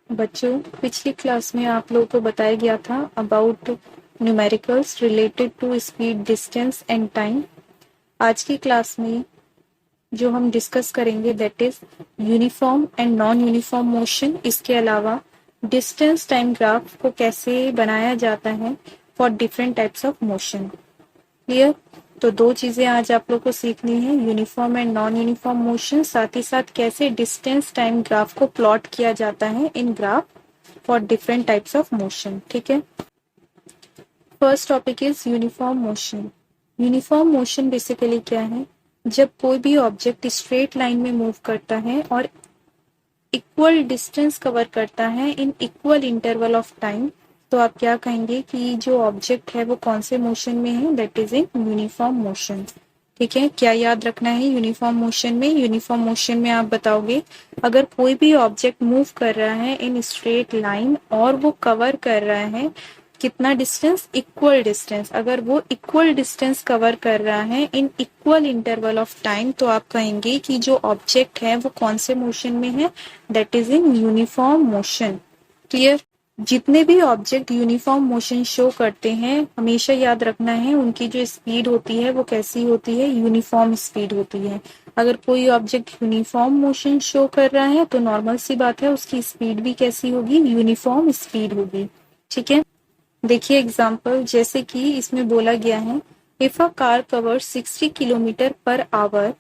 बच्चों, पिछली क्लास में आप लोगों को बताया गया था about numericals related to speed, distance and time. आज की क्लास में जो हम डिस्कस करेंगे that is uniform and non uniform motion. इसके अलावा डिस्टेंस टाइम ग्राफ को कैसे बनाया जाता है for different types of motion. Clear? तो दो चीजें आज आप लोग को सीखनी है, uniform and non uniform motion, साथ ही साथ कैसे डिस्टेंस टाइम ग्राफ को प्लॉट किया जाता है in graph for different types of motion. ठीक है। First topic is uniform motion. Uniform motion basically क्या है? जब कोई भी ऑब्जेक्ट स्ट्रेट लाइन में मूव करता है और इक्वल डिस्टेंस कवर करता है in equal interval of time, तो आप क्या कहेंगे कि जो ऑब्जेक्ट है वो कौन से मोशन में है? That is in uniform motion. ठीक है। क्या याद रखना है यूनिफॉर्म मोशन में? यूनिफॉर्म मोशन में आप बताओगे अगर कोई भी ऑब्जेक्ट मूव कर रहा है इन स्ट्रेट लाइन और वो कवर कर रहा है कितना डिस्टेंस? Equal distance. अगर वो इक्वल डिस्टेंस कवर कर रहा है in equal interval of time, तो आप कहेंगे कि जो ऑब्जेक्ट है वो कौन से मोशन में है? That is in uniform motion. Clear? जितने भी ऑब्जेक्ट यूनिफॉर्म मोशन शो करते हैं हमेशा याद रखना है उनकी जो स्पीड होती है वो कैसी होती है? यूनिफॉर्म स्पीड होती है। अगर कोई ऑब्जेक्ट यूनिफॉर्म मोशन शो कर रहा है तो नॉर्मल सी बात है उसकी स्पीड भी कैसी होगी? यूनिफॉर्म स्पीड होगी। ठीक है। देखिए एग्जाम्पल, जैसे कि इसमें बोला गया है if a car cover 60 kilometre per hour,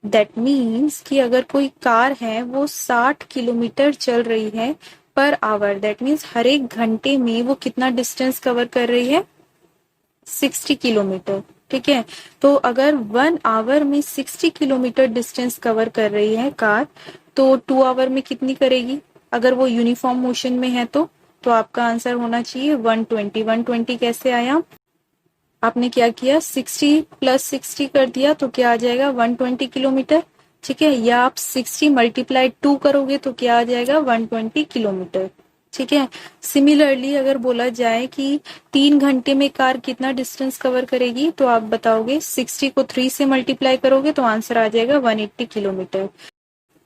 that means कि अगर कोई कार है वो 60 किलोमीटर चल रही है पर आवर, दैट मीन्स हर एक घंटे में वो कितना डिस्टेंस कवर कर रही है? 60 किलोमीटर। ठीक है। तो अगर 1 आवर में 60 किलोमीटर डिस्टेंस कवर कर रही है कार, तो 2 आवर में कितनी करेगी? अगर वो यूनिफॉर्म मोशन में है तो आपका आंसर होना चाहिए 120। 120 कैसे आया? आपने क्या किया? 60 प्लस 60 कर दिया तो क्या आ जाएगा? 120 किलोमीटर। ठीक है। या आप 60 मल्टीप्लाई 2 करोगे तो क्या आ जाएगा? 120 किलोमीटर। ठीक है। सिमिलरली अगर बोला जाए कि 3 घंटे में कार कितना डिस्टेंस कवर करेगी, तो आप बताओगे 60 को 3 से मल्टीप्लाई करोगे तो आंसर आ जाएगा 180 किलोमीटर।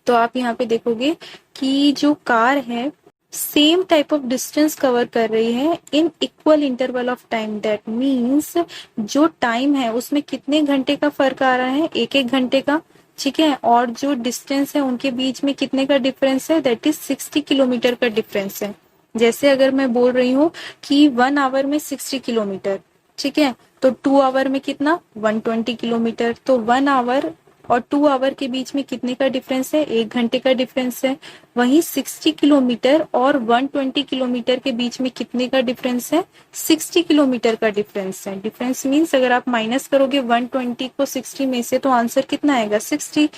तो आप यहाँ पे देखोगे कि जो कार है same type of distance cover कर रही है in equal interval of time. That means जो टाइम है उसमें कितने घंटे का फर्क आ रहा है? एक एक घंटे का। ठीक है। और जो डिस्टेंस है उनके बीच में कितने का डिफरेंस है? दैट इज 60 किलोमीटर का डिफरेंस है। जैसे अगर मैं बोल रही हूँ कि 1 आवर में 60 किलोमीटर, ठीक है, तो 2 आवर में कितना? 120 किलोमीटर। तो 1 आवर और 2 आवर के बीच में कितने का डिफरेंस है? 1 घंटे का डिफरेंस है। वहीं 60 किलोमीटर और 120 किलोमीटर के बीच में कितने का डिफरेंस है? 60 किलोमीटर का डिफरेंस है। डिफरेंस मीन्स अगर आप माइनस करोगे 120 को 60 में से तो आंसर कितना आएगा? 60।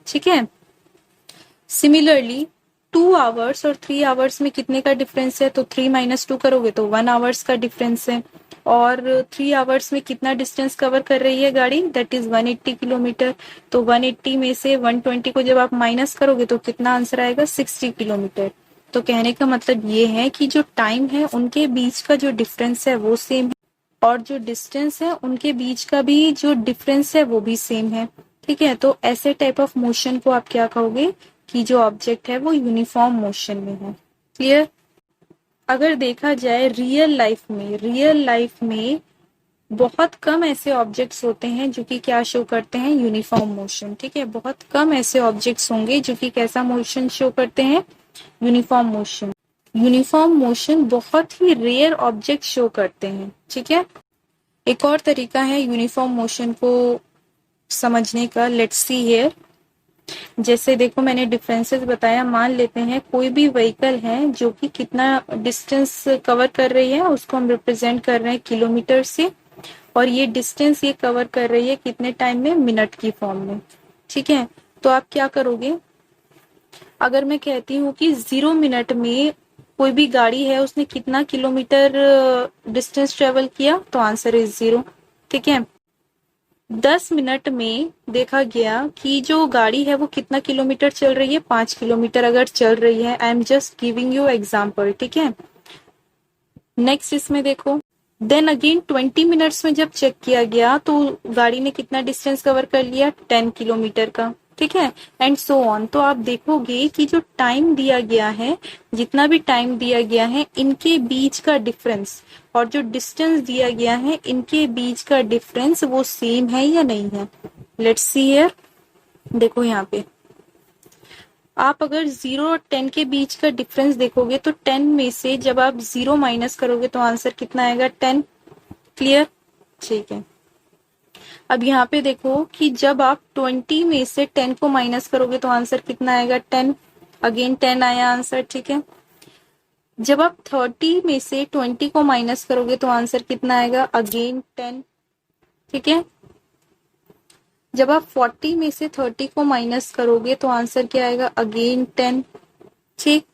ठीक है। सिमिलरली 2 आवर्स और 3 आवर्स में कितने का डिफरेंस है? तो 3 माइनस 2 करोगे तो 1 आवर्स का डिफरेंस है। और 3 आवर्स में कितना डिस्टेंस कवर कर रही है गाड़ी? That is 180 kilometre. तो 180 में से 120 को जब आप माइनस करोगे तो कितना आंसर आएगा? 60 किलोमीटर। तो कहने का मतलब ये है कि जो टाइम है उनके बीच का जो डिफरेंस है वो सेम है और जो डिस्टेंस है उनके बीच का भी जो डिफरेंस है वो भी सेम है। ठीक है। तो ऐसे टाइप ऑफ मोशन को आप क्या कहोगे कि जो ऑब्जेक्ट है वो यूनिफॉर्म मोशन में है। क्लियर? अगर देखा जाए रियल लाइफ में बहुत कम ऐसे ऑब्जेक्ट्स होते हैं जो कि क्या शो करते हैं? Uniform motion. ठीक है। बहुत कम ऐसे ऑब्जेक्ट्स होंगे जो कि कैसा मोशन शो करते हैं? Uniform motion. यूनिफॉर्म मोशन बहुत ही रेयर ऑब्जेक्ट शो करते हैं। ठीक है। एक और तरीका है यूनिफॉर्म मोशन को समझने का। Let's see here. जैसे देखो मैंने डिफरेंसेस बताया। मान लेते हैं कोई भी व्हीकल है जो कि कितना डिस्टेंस कवर कर रही है उसको हम रिप्रेजेंट कर रहे हैं किलोमीटर से, और ये डिस्टेंस ये कवर कर रही है कितने टाइम में? मिनट की फॉर्म में। ठीक है। तो आप क्या करोगे? अगर मैं कहती हूँ कि 0 मिनट में कोई भी गाड़ी है उसने कितना किलोमीटर डिस्टेंस ट्रेवल किया, तो आंसर इज 0। ठीक है। 10 मिनट में देखा गया कि जो गाड़ी है वो कितना किलोमीटर चल रही है? 5 किलोमीटर अगर चल रही है। I am just giving you example. ठीक है। नेक्स्ट इसमें देखो, देन अगेन 20 मिनट्स में जब चेक किया गया तो गाड़ी ने कितना डिस्टेंस कवर कर लिया? 10 किलोमीटर का। ठीक है, एंड सो ऑन। तो आप देखोगे कि जो टाइम दिया गया है, जितना भी टाइम दिया गया है, इनके बीच का डिफरेंस और जो डिस्टेंस दिया गया है, इनके बीच का डिफरेंस वो सेम है या नहीं है। लेट्स सी हियर, देखो यहाँ पे आप अगर 0 और 10 के बीच का डिफरेंस देखोगे तो 10 में से जब आप 0 माइनस करोगे तो आंसर कितना आएगा, 10। क्लियर, ठीक है। अब यहाँ पे देखो कि जब आप 20 में से 10 को माइनस करोगे तो आंसर कितना आएगा, 10। अगेन 10 आया आंसर, ठीक है। जब आप 30 में से 20 को माइनस करोगे तो आंसर कितना आएगा, अगेन 10, ठीक है। जब आप 40 में से 30 को माइनस करोगे तो आंसर क्या आएगा, अगेन 10, ठीक।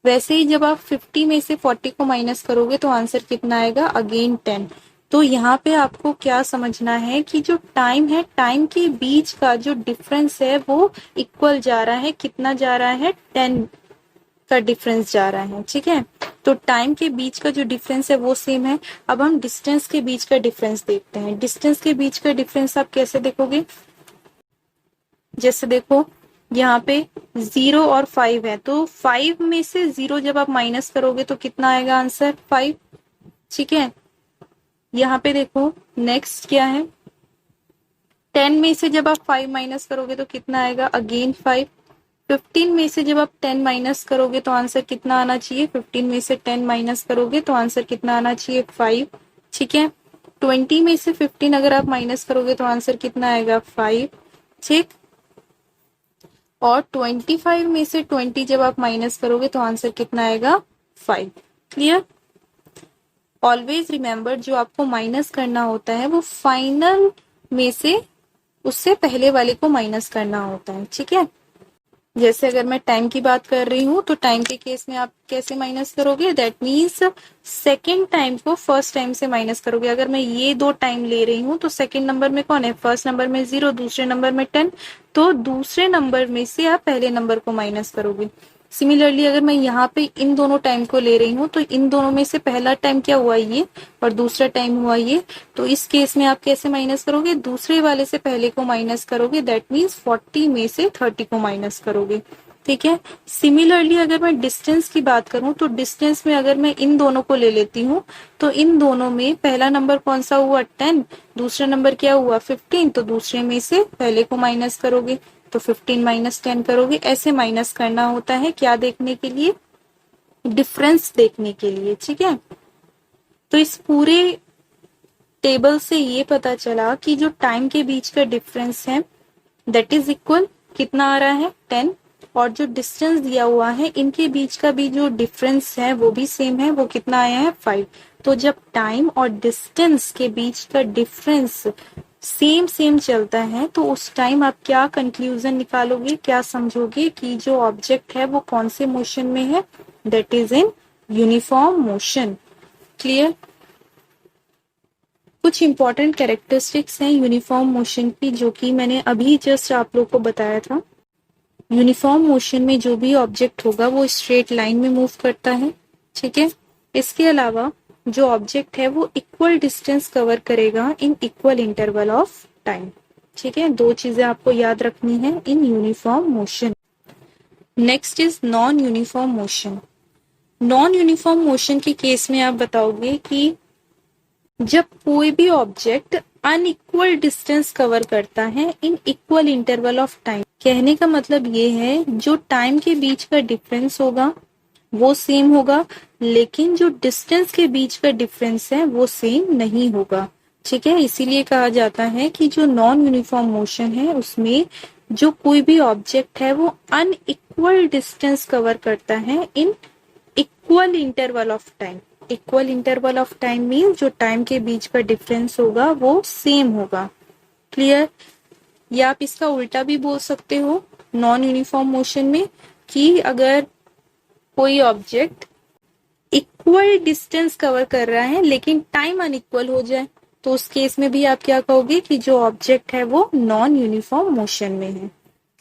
वैसे ही जब आप 50 में से 40 को माइनस करोगे तो आंसर कितना आएगा, अगेन 10। तो यहाँ पे आपको क्या समझना है कि जो टाइम है, टाइम के बीच का जो डिफरेंस है वो इक्वल जा रहा है, कितना जा रहा है, 10 का डिफरेंस जा रहा है, ठीक है। तो टाइम के बीच का जो डिफरेंस है वो सेम है। अब हम डिस्टेंस के बीच का डिफरेंस देखते हैं। डिस्टेंस के बीच का डिफरेंस आप कैसे देखोगे, जैसे देखो यहाँ पे 0 और 5 है, तो 5 में से 0 जब आप माइनस करोगे तो कितना आएगा आंसर, 5, ठीक है। यहाँ पे देखो नेक्स्ट क्या है, 10 में से जब आप 5 माइनस करोगे तो कितना आएगा, अगेन 5। 15 में से जब आप 10 माइनस करोगे तो आंसर कितना आना चाहिए, 15 में से 10 माइनस करोगे तो आंसर कितना आना चाहिए, 5, ठीक है। 20 में से 15 अगर आप माइनस करोगे तो आंसर कितना आएगा, 5, ठीक। और 25 में से 20 जब आप माइनस करोगे तो आंसर कितना आएगा, 5। क्लियर। ऑलवेज रिमेंबर, जो आपको माइनस करना होता है वो फाइनल में से उससे पहले वाले को माइनस करना होता है, ठीक है। जैसे अगर मैं टाइम की बात कर रही हूँ तो टाइम के केस में आप कैसे माइनस करोगे, दैट मीन्स सेकेंड टाइम को फर्स्ट टाइम से माइनस करोगे। अगर मैं ये 2 टाइम ले रही हूँ तो सेकेंड नंबर में कौन है, फर्स्ट नंबर में 0, दूसरे नंबर में 10, तो दूसरे नंबर में से आप पहले नंबर को माइनस करोगे। सिमिलरली अगर मैं यहाँ पे इन दोनों टाइम को ले रही हूँ तो इन दोनों में से पहला टाइम क्या हुआ, ये, और दूसरा टाइम हुआ ये, तो इस केस में आप कैसे माइनस करोगे, दूसरे वाले से पहले को माइनस करोगे, दैट मीन्स 40 में से 30 को माइनस करोगे, ठीक है। सिमिलरली अगर मैं डिस्टेंस की बात करूं तो डिस्टेंस में अगर मैं इन दोनों को ले लेती हूँ तो इन दोनों में पहला नंबर कौन सा हुआ, 10, दूसरा नंबर क्या हुआ, 15, तो दूसरे में से पहले को माइनस करोगे तो 15 माइनस 10 करोगे। ऐसे माइनस करना होता है, क्या देखने के लिए, डिफरेंस देखने के लिए, ठीक है। तो इस पूरे टेबल से ये पता चला कि जो टाइम के बीच का डिफरेंस है दैट इज इक्वल, कितना आ रहा है, 10, और जो डिस्टेंस दिया हुआ है इनके बीच का भी जो डिफरेंस है वो भी सेम है, वो कितना आया है, 5। तो जब टाइम और डिस्टेंस के बीच का डिफरेंस सेम सेम चलता है तो उस टाइम आप क्या कंक्लूजन निकालोगे, क्या समझोगे कि जो ऑब्जेक्ट है वो कौन से मोशन में है, that is in uniform motion. Clear. कुछ इंपॉर्टेंट कैरेक्टरिस्टिक्स हैं यूनिफॉर्म मोशन की जो कि मैंने अभी जस्ट आप लोग को बताया था। यूनिफॉर्म मोशन में जो भी ऑब्जेक्ट होगा वो स्ट्रेट लाइन में मूव करता है, ठीक है। इसके अलावा जो ऑब्जेक्ट है वो इक्वल डिस्टेंस कवर करेगा in equal interval of time, ठीक है। 2 चीजें आपको याद रखनी है in uniform motion. Next is non uniform motion. Non uniform motion के केस में आप बताओगे कि जब कोई भी ऑब्जेक्ट अनइक्वल डिस्टेंस कवर करता है in equal interval of time. कहने का मतलब ये है जो टाइम के बीच का डिफरेंस होगा वो सेम होगा, लेकिन जो डिस्टेंस के बीच का डिफरेंस है वो सेम नहीं होगा, ठीक है। इसीलिए कहा जाता है कि जो नॉन यूनिफॉर्म मोशन है उसमें जो कोई भी ऑब्जेक्ट है वो अनइक्वल डिस्टेंस कवर करता है in equal interval of time. Equal interval of time mean जो टाइम के बीच का डिफरेंस होगा वो सेम होगा। क्लियर। या आप इसका उल्टा भी बोल सकते हो नॉन यूनिफॉर्म मोशन में कि अगर कोई ऑब्जेक्ट इक्वल डिस्टेंस कवर कर रहा है लेकिन टाइम अनइक्वल हो जाए तो उस केस में भी आप क्या कहोगे कि जो ऑब्जेक्ट है वो नॉन यूनिफॉर्म मोशन में है।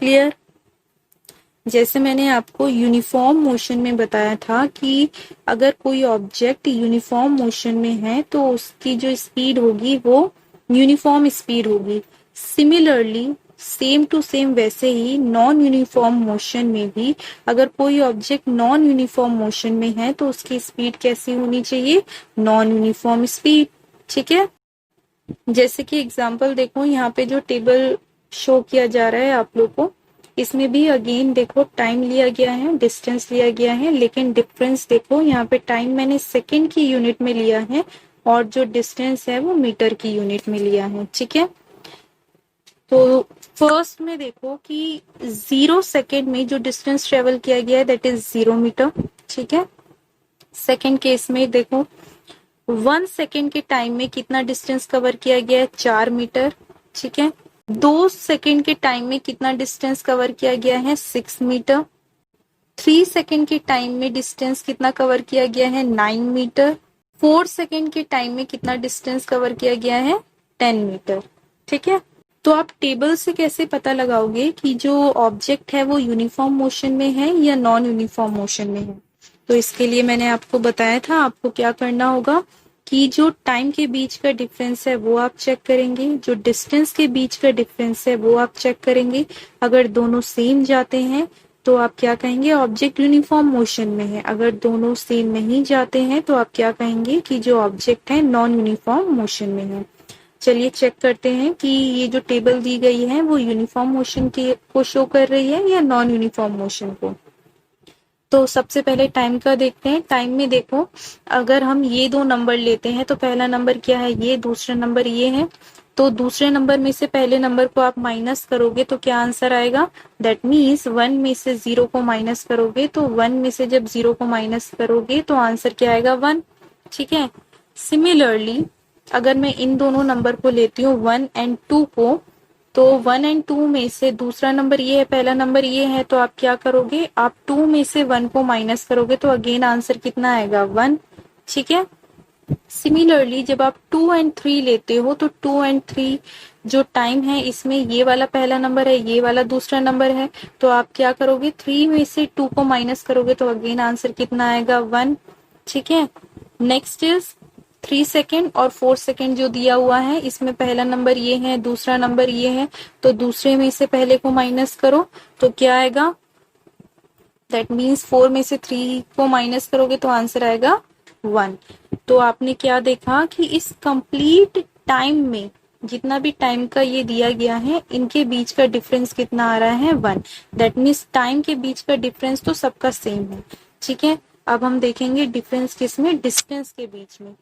क्लियर। जैसे मैंने आपको यूनिफॉर्म मोशन में बताया था कि अगर कोई ऑब्जेक्ट यूनिफॉर्म मोशन में है तो उसकी जो स्पीड होगी वो यूनिफॉर्म स्पीड होगी। सिमिलरली सेम टू सेम वैसे ही नॉन यूनिफॉर्म मोशन में भी अगर कोई ऑब्जेक्ट नॉन यूनिफॉर्म मोशन में है तो उसकी स्पीड कैसी होनी चाहिए, नॉन यूनिफॉर्म स्पीड। ठीक है, जैसे कि एग्जांपल देखो यहाँ पे जो टेबल शो किया जा रहा है आप लोग को, इसमें भी अगेन देखो टाइम लिया गया है, डिस्टेंस लिया गया है, लेकिन डिफरेंस देखो यहाँ पे टाइम मैंने सेकंड की यूनिट में लिया है और जो डिस्टेंस है वो मीटर की यूनिट में लिया है। ठीक है, तो फर्स्ट में देखो कि 0 सेकेंड में जो डिस्टेंस ट्रेवल किया गया है दैट इज 0 मीटर। ठीक है, सेकेंड केस में देखो 1 सेकेंड के टाइम में कितना डिस्टेंस कवर किया गया है, 4 मीटर। ठीक है, 2 सेकेंड के टाइम में कितना डिस्टेंस कवर किया गया है, 6 मीटर। 3 सेकेंड के टाइम में डिस्टेंस कितना कवर किया गया है, 9 मीटर। 4 सेकेंड के टाइम में कितना डिस्टेंस कवर किया गया है, 10 मीटर। ठीक है, तो आप टेबल से कैसे पता लगाओगे कि जो ऑब्जेक्ट है वो यूनिफॉर्म मोशन में है या नॉन यूनिफॉर्म मोशन में है? तो इसके लिए मैंने आपको बताया था आपको क्या करना होगा कि जो टाइम के बीच का डिफरेंस है वो आप चेक करेंगे, जो डिस्टेंस के बीच का डिफरेंस है वो आप चेक करेंगे। अगर दोनों सेम जाते हैं तो आप क्या कहेंगे, ऑब्जेक्ट यूनिफॉर्म मोशन में है। अगर दोनों सेम नहीं जाते हैं तो आप क्या कहेंगे कि जो ऑब्जेक्ट है नॉन यूनिफॉर्म मोशन में है। चलिए चेक करते हैं कि ये जो टेबल दी गई है वो यूनिफॉर्म मोशन को शो कर रही है या नॉन यूनिफॉर्म मोशन को। तो सबसे पहले टाइम का देखते हैं। टाइम में देखो अगर हम ये दो नंबर लेते हैं तो पहला नंबर क्या है, ये, दूसरा नंबर ये है। तो दूसरे नंबर में से पहले नंबर को आप माइनस करोगे तो क्या आंसर आएगा, दैट मीन्स 1 में से 0 को माइनस करोगे तो 1 में से जब 0 को माइनस करोगे तो आंसर क्या आएगा, 1। ठीक है, सिमिलरली अगर मैं इन दोनों नंबर को लेती हूँ 1 एंड 2 को, तो 1 एंड 2 में से दूसरा नंबर ये है, पहला नंबर ये है, तो आप क्या करोगे, आप 2 में से 1 को माइनस करोगे तो अगेन आंसर कितना आएगा, 1। ठीक है, सिमिलरली जब आप 2 एंड 3 लेते हो तो 2 एंड 3 जो टाइम है इसमें ये वाला पहला नंबर है, ये वाला दूसरा नंबर है, तो आप क्या करोगे, 3 में से 2 को माइनस करोगे तो अगेन आंसर कितना आएगा, 1। ठीक है, नेक्स्ट इज 3 सेकेंड और 4 सेकेंड जो दिया हुआ है, इसमें पहला नंबर ये है, दूसरा नंबर ये है, तो दूसरे में से पहले को माइनस करो तो क्या आएगा, दैट मीन्स 4 में से 3 को माइनस करोगे तो आंसर आएगा 1। तो आपने क्या देखा कि इस कंप्लीट टाइम में जितना भी टाइम का ये दिया गया है इनके बीच का डिफरेंस कितना आ रहा है, 1। दैट मीन्स टाइम के बीच का डिफरेंस तो सबका सेम है। ठीक है, अब हम देखेंगे डिफरेंस किसमें, डिस्टेंस के बीच में।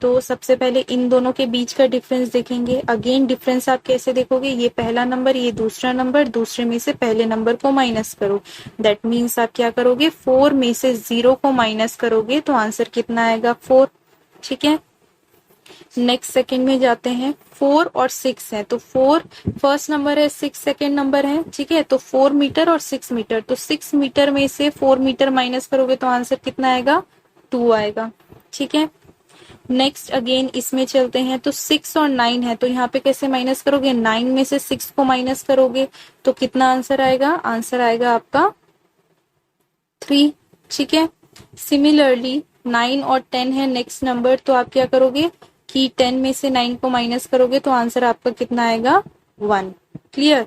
तो सबसे पहले इन दोनों के बीच का डिफरेंस देखेंगे। अगेन डिफरेंस आप कैसे देखोगे, ये पहला नंबर, ये दूसरा नंबर, दूसरे में से पहले नंबर को माइनस करो। दैट मीन्स आप क्या करोगे, 4 में से 0 को माइनस करोगे तो आंसर कितना आएगा, 4। ठीक है, नेक्स्ट सेकंड में जाते हैं, 4 और 6 है, तो 4 फर्स्ट नंबर है, 6 सेकंड नंबर है। ठीक है, तो 4 मीटर और 6 मीटर, तो 6 मीटर में से 4 मीटर माइनस करोगे तो आंसर कितना आएगा, 2 आएगा। ठीक है, नेक्स्ट अगेन इसमें चलते हैं, तो 6 और 9 है, तो यहाँ पे कैसे माइनस करोगे, 9 में से 6 को माइनस करोगे तो कितना आंसर आएगा, आंसर आएगा आपका 3। ठीक है, सिमिलरली 9 और 10 है नेक्स्ट नंबर, तो आप क्या करोगे कि 10 में से 9 को माइनस करोगे तो आंसर आपका कितना आएगा, 1। क्लियर,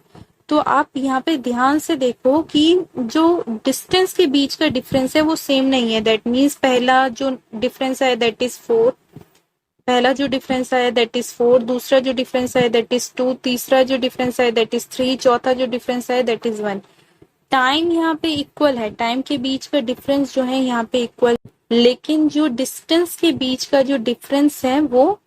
तो आप यहाँ पे ध्यान से देखो कि जो डिस्टेंस के बीच का डिफरेंस है वो सेम नहीं है। दैट मीन्स पहला जो डिफरेंस है दैट इज 4, पहला जो डिफरेंस आया दैट इज 4, दूसरा जो डिफरेंस आया दैट इज 2, तीसरा जो डिफरेंस आया दैट इज 3, चौथा जो डिफरेंस आया दैट इज 1। टाइम यहाँ पे इक्वल है, टाइम के बीच का डिफरेंस जो है यहाँ पे इक्वल, लेकिन जो डिस्टेंस के बीच का जो डिफरेंस है वो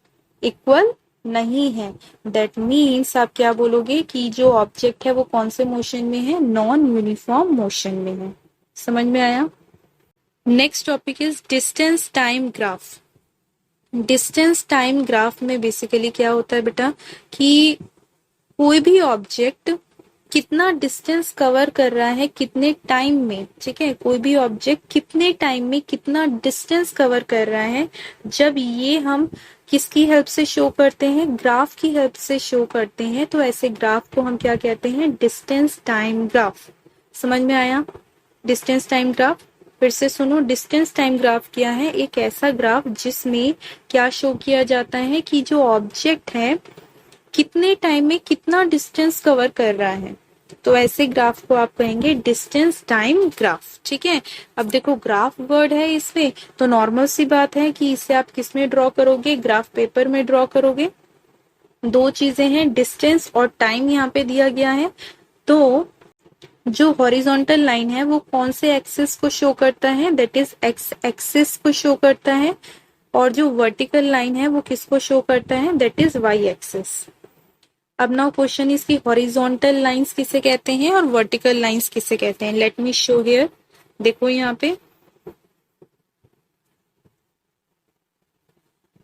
इक्वल नहीं है। दैट मीन्स आप क्या बोलोगे कि जो ऑब्जेक्ट है वो कौन से मोशन में है, नॉन यूनिफॉर्म मोशन में है। समझ में आया। Next topic is distance time graph. Distance time graph में बेसिकली क्या होता है बेटा कि कोई भी ऑब्जेक्ट कितना डिस्टेंस कवर कर रहा है कितने टाइम में। ठीक है, कोई भी ऑब्जेक्ट कितने टाइम में कितना डिस्टेंस कवर कर रहा है, जब ये हम किसकी हेल्प से शो करते हैं, ग्राफ की हेल्प से शो करते हैं, तो ऐसे ग्राफ को हम क्या कहते हैं, डिस्टेंस टाइम ग्राफ। समझ में आया। डिस्टेंस टाइम ग्राफ फिर से सुनो। डिस्टेंस टाइम ग्राफ क्या है, एक ऐसा ग्राफ जिसमें क्या शो किया जाता है कि जो ऑब्जेक्ट है कितने टाइम में कितना डिस्टेंस कवर कर रहा है, तो ऐसे ग्राफ को आप कहेंगे डिस्टेंस टाइम ग्राफ। ठीक है, अब देखो ग्राफ वर्ड है इसमें, तो नॉर्मल सी बात है कि इसे आप किस में ड्रॉ करोगे, ग्राफ पेपर में ड्रॉ करोगे। दो चीजें हैं, डिस्टेंस और टाइम यहाँ पे दिया गया है। तो जो हॉरिजॉन्टल लाइन है वो कौन से एक्सिस को शो करता है, दैट इज एक्स एक्सिस को शो करता है, और जो वर्टिकल लाइन है वो किसको शो करता है, दैट इज वाई एक्सिस। अब नाउ क्वेश्चन इज की हॉरिजॉन्टल लाइंस किसे कहते हैं और वर्टिकल लाइंस किसे कहते हैं। लेट मी शो हियर, देखो यहाँ पे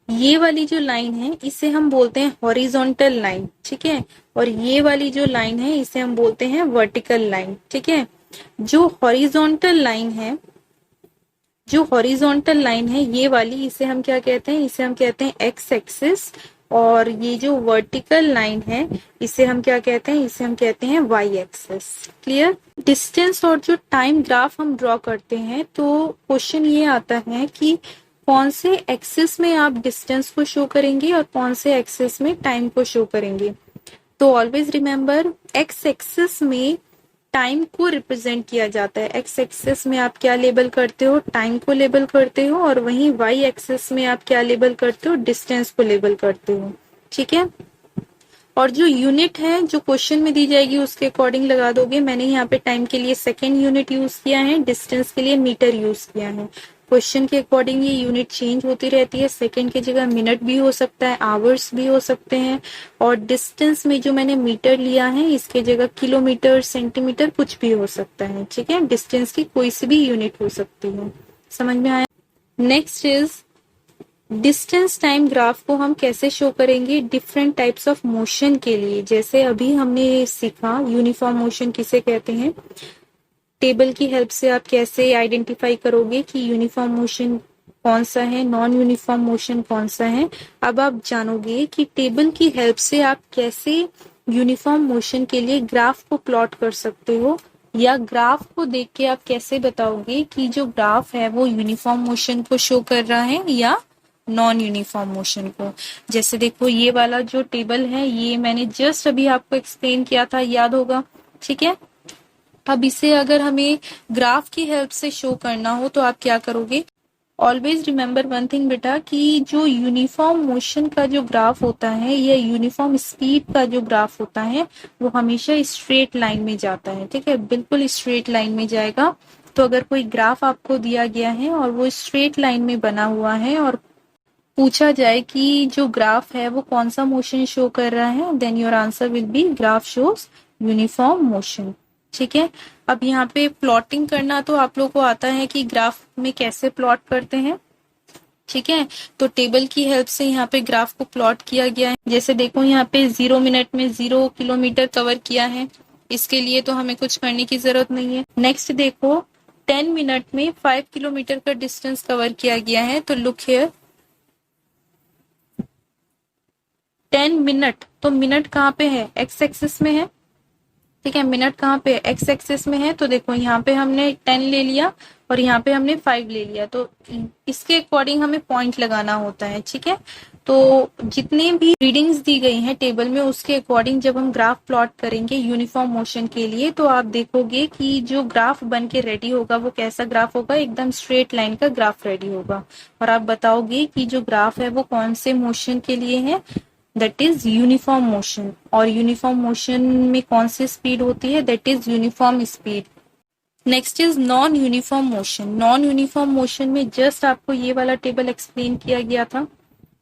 ये वाली जो लाइन है इसे हम बोलते हैं हॉरिजॉन्टल लाइन। ठीक है, और ये वाली जो लाइन है इसे हम बोलते हैं वर्टिकल लाइन। ठीक है, जो हॉरिजॉन्टल लाइन है, जो हॉरिजॉन्टल लाइन है ये वाली, इसे हम क्या कहते हैं, इसे हम कहते हैं एक्स एक्सिस, और ये जो वर्टिकल लाइन है इसे हम क्या कहते हैं, इसे हम कहते हैं वाई एक्सिस। क्लियर। डिस्टेंस और जो टाइम ग्राफ हम ड्रॉ करते हैं तो क्वेश्चन ये आता है कि कौन से एक्सिस में आप डिस्टेंस को शो करेंगे और कौन से एक्सिस में टाइम को शो करेंगे। तो ऑलवेज रिमेम्बर, एक्स एक्सिस में टाइम को रिप्रेजेंट किया जाता है। एक्स एक्सिस में आप क्या लेबल करते हो, टाइम को लेबल करते हो, और वहीं वाई एक्सिस में आप क्या लेबल करते हो, डिस्टेंस को लेबल करते हो। ठीक है, और जो यूनिट है जो क्वेश्चन में दी जाएगी उसके अकॉर्डिंग लगा दोगे। मैंने यहाँ पे टाइम के लिए सेकेंड यूनिट यूज किया है, डिस्टेंस के लिए मीटर यूज किया है। क्वेश्चन के अकॉर्डिंग ये यूनिट चेंज होती रहती है, सेकंड की जगह मिनट भी हो सकता है, आवर्स भी हो सकते हैं, और डिस्टेंस में जो मैंने मीटर लिया है इसके जगह किलोमीटर, सेंटीमीटर कुछ भी हो सकता है। ठीक है, डिस्टेंस की कोई सी भी यूनिट हो सकती है। समझ में आया। Next is distance time graph को हम कैसे शो करेंगे डिफरेंट टाइप्स ऑफ मोशन के लिए। जैसे अभी हमने सीखा यूनिफॉर्म मोशन किसे कहते हैं, टेबल की हेल्प से आप कैसे आइडेंटिफाई करोगे कि यूनिफॉर्म मोशन कौन सा है, नॉन यूनिफॉर्म मोशन कौन सा है। अब आप जानोगे कि टेबल की हेल्प से आप कैसे यूनिफॉर्म मोशन के लिए ग्राफ को प्लॉट कर सकते हो, या ग्राफ को देख के आप कैसे बताओगे कि जो ग्राफ है वो यूनिफॉर्म मोशन को शो कर रहा है या नॉन यूनिफॉर्म मोशन को। जैसे देखो ये वाला जो टेबल है ये मैंने जस्ट अभी आपको एक्सप्लेन किया था, याद होगा। ठीक है, अब इसे अगर हमें ग्राफ की हेल्प से शो करना हो तो आप क्या करोगे। ऑलवेज रिमेम्बर वन थिंग बेटा, कि जो यूनिफॉर्म मोशन का जो ग्राफ होता है या यूनिफॉर्म स्पीड का जो ग्राफ होता है वो हमेशा स्ट्रेट लाइन में जाता है। ठीक है, बिल्कुल स्ट्रेट लाइन में जाएगा। तो अगर कोई ग्राफ आपको दिया गया है और वो स्ट्रेट लाइन में बना हुआ है और पूछा जाए कि जो ग्राफ है वो कौन सा मोशन शो कर रहा है, then your answer will be graph shows uniform motion. ठीक है, अब यहाँ पे प्लॉटिंग करना तो आप लोगों को आता है कि ग्राफ में कैसे प्लॉट करते हैं। ठीक है, तो टेबल की हेल्प से यहाँ पे ग्राफ को प्लॉट किया गया है। जैसे देखो यहाँ पे 0 मिनट में 0 किलोमीटर कवर किया है, इसके लिए तो हमें कुछ करने की जरूरत नहीं है। नेक्स्ट देखो 10 मिनट में 5 किलोमीटर का डिस्टेंस कवर किया गया है। तो लुक हियर, 10 मिनट, तो मिनट कहाँ पे है, एक्स एक्सिस में है। ठीक है, मिनट कहाँ पे, एक्स एक्सिस में है। तो देखो यहाँ पे हमने 10 ले लिया और यहाँ पे हमने 5 ले लिया, तो इसके अकॉर्डिंग हमें पॉइंट लगाना होता है। ठीक है, तो जितने भी रीडिंग्स दी गई हैं टेबल में उसके अकॉर्डिंग जब हम ग्राफ प्लॉट करेंगे यूनिफॉर्म मोशन के लिए, तो आप देखोगे कि जो ग्राफ बन के रेडी होगा वो कैसा ग्राफ होगा, एकदम स्ट्रेट लाइन का ग्राफ रेडी होगा। और आप बताओगे कि जो ग्राफ है वो कौन से मोशन के लिए है, दैट इज यूनिफॉर्म मोशन। और यूनिफॉर्म मोशन में कौन सी स्पीड होती है, that is uniform speed. Next is non uniform motion. Non uniform motion में जस्ट आपको ये वाला टेबल एक्सप्लेन किया गया था।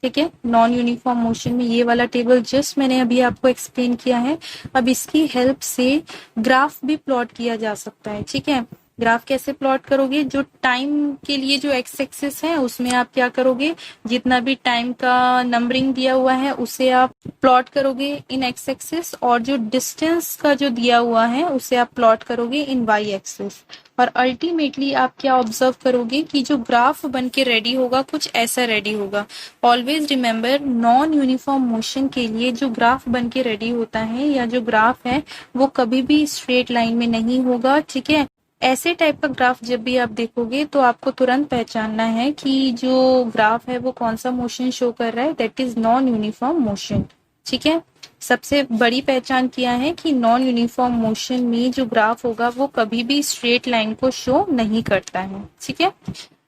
ठीक है, नॉन यूनिफॉर्म मोशन में ये वाला टेबल जस्ट मैंने अभी आपको एक्सप्लेन किया है। अब इसकी हेल्प से ग्राफ भी प्लॉट किया जा सकता है। ठीक है, ग्राफ कैसे प्लॉट करोगे, जो टाइम के लिए जो एक्स एक्सिस है उसमें आप क्या करोगे, जितना भी टाइम का नंबरिंग दिया हुआ है उसे आप प्लॉट करोगे इन एक्स एक्सिस, और जो डिस्टेंस का जो दिया हुआ है उसे आप प्लॉट करोगे इन वाई एक्सिस। और अल्टीमेटली आप क्या ऑब्जर्व करोगे कि जो ग्राफ बन के रेडी होगा कुछ ऐसा रेडी होगा। Always remember, non uniform motion के लिए जो ग्राफ बन के रेडी होता है या जो ग्राफ है वो कभी भी स्ट्रेट लाइन में नहीं होगा। ठीक है, ऐसे टाइप का ग्राफ जब भी आप देखोगे तो आपको तुरंत पहचानना है कि जो ग्राफ है वो कौन सा मोशन शो कर रहा है, that is non uniform motion. ठीक है, सबसे बड़ी पहचान क्या है कि नॉन यूनिफॉर्म मोशन में जो ग्राफ होगा वो कभी भी स्ट्रेट लाइन को शो नहीं करता है। ठीक है,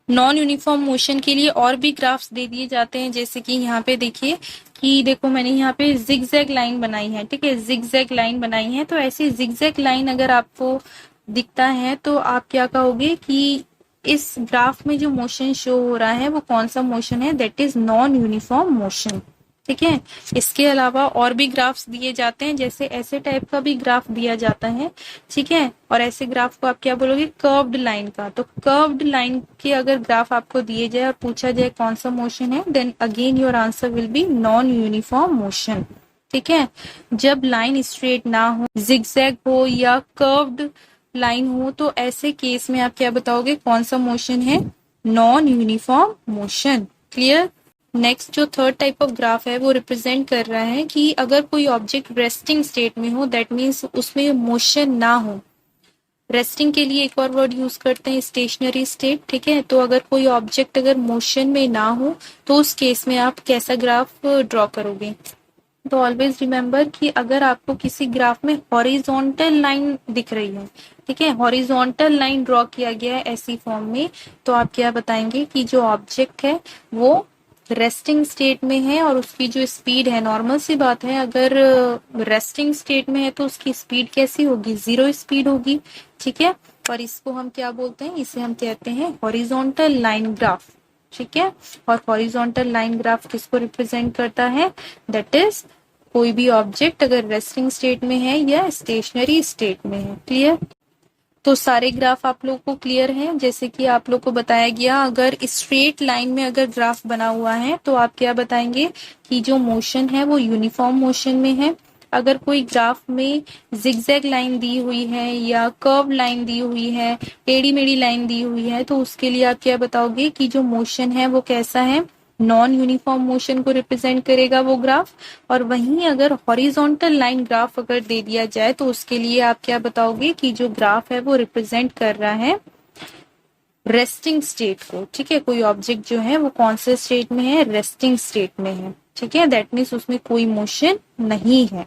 नॉन यूनिफॉर्म मोशन के लिए और भी ग्राफ्स दे दिए जाते हैं, जैसे कि यहाँ पे देखिए कि देखो मैंने यहाँ पे जिगजैग लाइन बनाई है। ठीक है, जिगजैग लाइन बनाई है, तो ऐसी जिगजैग लाइन अगर आपको दिखता है तो आप क्या कहोगे कि इस ग्राफ में जो मोशन शो हो रहा है वो कौन सा मोशन है, that is non uniform motion. ठीक है, इसके अलावा और भी ग्राफ्स दिए जाते हैं, जैसे ऐसे टाइप का भी ग्राफ दिया जाता है। ठीक है, और ऐसे ग्राफ को आप क्या बोलोगे, कर्व्ड लाइन का। तो कर्व्ड लाइन के अगर ग्राफ आपको दिए जाए और पूछा जाए कौन सा मोशन है, then again your answer will be non uniform motion. ठीक है, जब लाइन स्ट्रेट ना हो, जिगजैग हो या कर्व्ड लाइन हो, तो ऐसे केस में आप क्या बताओगे कौन सा मोशन है, non uniform motion. Clear. Next जो थर्ड टाइप ऑफ ग्राफ है वो रिप्रेजेंट कर रहा है कि अगर कोई ऑब्जेक्ट रेस्टिंग स्टेट में हो, दैट मीन्स उसमें मोशन ना हो। रेस्टिंग के लिए एक और वर्ड यूज करते हैं, स्टेशनरी स्टेट। ठीक है, तो अगर कोई ऑब्जेक्ट अगर मोशन में ना हो तो उस केस में आप कैसा ग्राफ ड्रॉ करोगे। तो ऑलवेज रिमेम्बर कि अगर आपको किसी ग्राफ में हॉरिजॉन्टल लाइन दिख रही है, ठीक है, हॉरिजॉन्टल लाइन ड्रॉ किया गया है ऐसी फॉर्म में, तो आप क्या बताएंगे कि जो ऑब्जेक्ट है वो रेस्टिंग स्टेट में है और उसकी जो स्पीड है, नॉर्मल सी बात है, अगर रेस्टिंग स्टेट में है तो उसकी स्पीड कैसी होगी, जीरो स्पीड होगी। ठीक है, और इसको हम क्या बोलते हैं, इसे हम कहते हैं हॉरिजॉन्टल लाइन ग्राफ। ठीक है, और हॉरिजॉन्टल लाइन ग्राफ किसको रिप्रेजेंट करता है, दैट इज कोई भी ऑब्जेक्ट अगर रेस्टिंग स्टेट में है या स्टेशनरी स्टेट में है। क्लियर। तो सारे ग्राफ आप लोग को क्लियर हैं, जैसे कि आप लोग को बताया गया, अगर स्ट्रेट लाइन में अगर ग्राफ बना हुआ है तो आप क्या बताएंगे कि जो मोशन है वो यूनिफॉर्म मोशन में है। अगर कोई ग्राफ में जिगजैग लाइन दी हुई है या कर्व लाइन दी हुई है, टेढ़ी मेढ़ी लाइन दी हुई है, तो उसके लिए आप क्या बताओगे कि जो मोशन है वो कैसा है, नॉन यूनिफॉर्म मोशन को रिप्रेजेंट करेगा वो ग्राफ। और वहीं अगर हॉरिजॉन्टल लाइन ग्राफ अगर दे दिया जाए तो उसके लिए आप क्या बताओगे कि जो ग्राफ है वो रिप्रेजेंट कर रहा है रेस्टिंग स्टेट को। ठीक है, कोई ऑब्जेक्ट जो है वो कौन से स्टेट में है, रेस्टिंग स्टेट में है। ठीक है, दैट मीन्स उसमें कोई मोशन नहीं है।